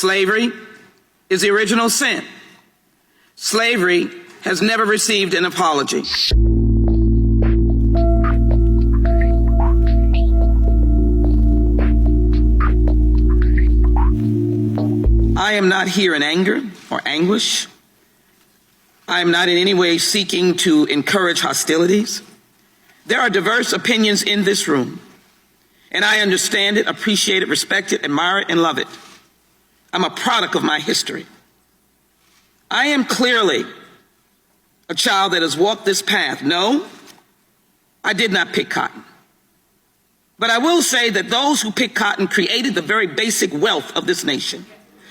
Slavery is the original sin. Slavery has never received an apology. I am not here in anger or anguish. I am not in any way seeking to encourage hostilities. There are diverse opinions in this room, and I understand it, appreciate it, respect it, admire it, and love it. I'm a product of my history. I am clearly a child that has walked this path. No, I did not pick cotton. But I will say that those who picked cotton created the very basic wealth of this nation.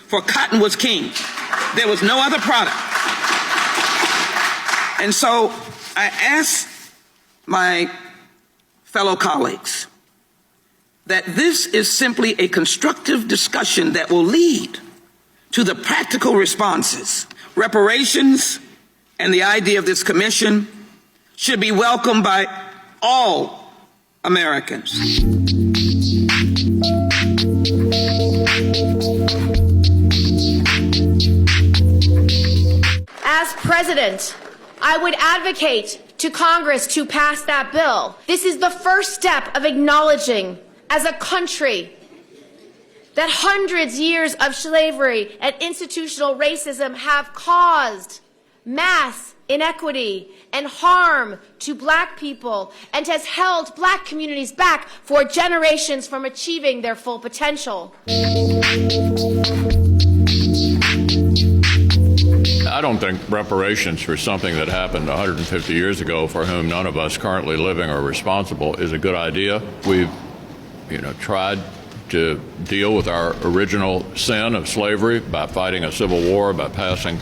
For cotton was king. There was no other product. And so I ask my fellow colleagues that this is simply a constructive discussion that will lead to the practical responses. Reparations and the idea of this commission should be welcomed by all Americans. As president, I would advocate to Congress to pass that bill. This is the first step of acknowledging, as a country, that hundreds of years of slavery and institutional racism have caused mass inequity and harm to black people and has held black communities back for generations from achieving their full potential. I don't think reparations for something that happened 150 years ago, for whom none of us currently living are responsible, is a good idea. We've, tried to deal with our original sin of slavery by fighting a civil war, by passing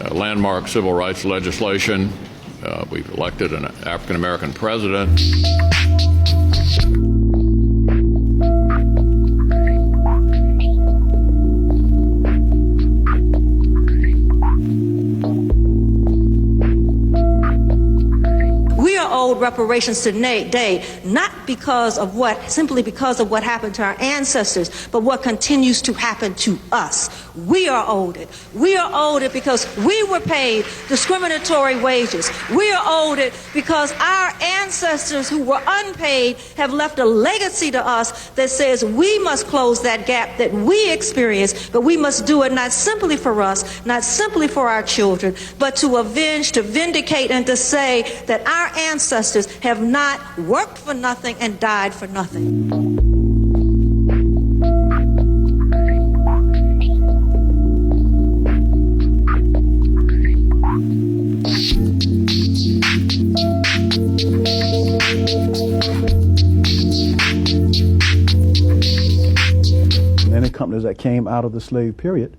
landmark civil rights legislation. We've elected an African-American president. Reparations today, not simply because of what happened to our ancestors, but what continues to happen to us. We are owed it. We are owed it because we were paid discriminatory wages. We are owed it because our ancestors who were unpaid have left a legacy to us that says we must close that gap that we experienced, but we must do it not simply for us, not simply for our children, but to avenge, to vindicate, and to say that our ancestors have not worked for nothing and died for nothing. Many companies that came out of the slave period,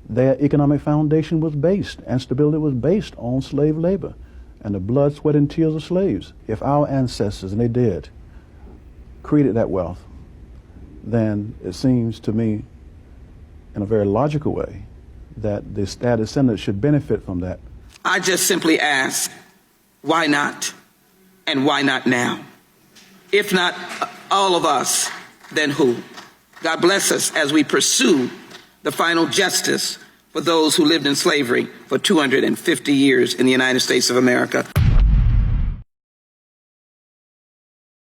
their economic foundation was based, and stability was based on slave labor and the blood, sweat, and tears of slaves. If our ancestors, and they did, created that wealth, then it seems to me, in a very logical way, that our descendants should benefit from that. I just simply ask, why not? And why not now? If not all of us, then who? God bless us as we pursue the final justice for those who lived in slavery for 250 years in the United States of America.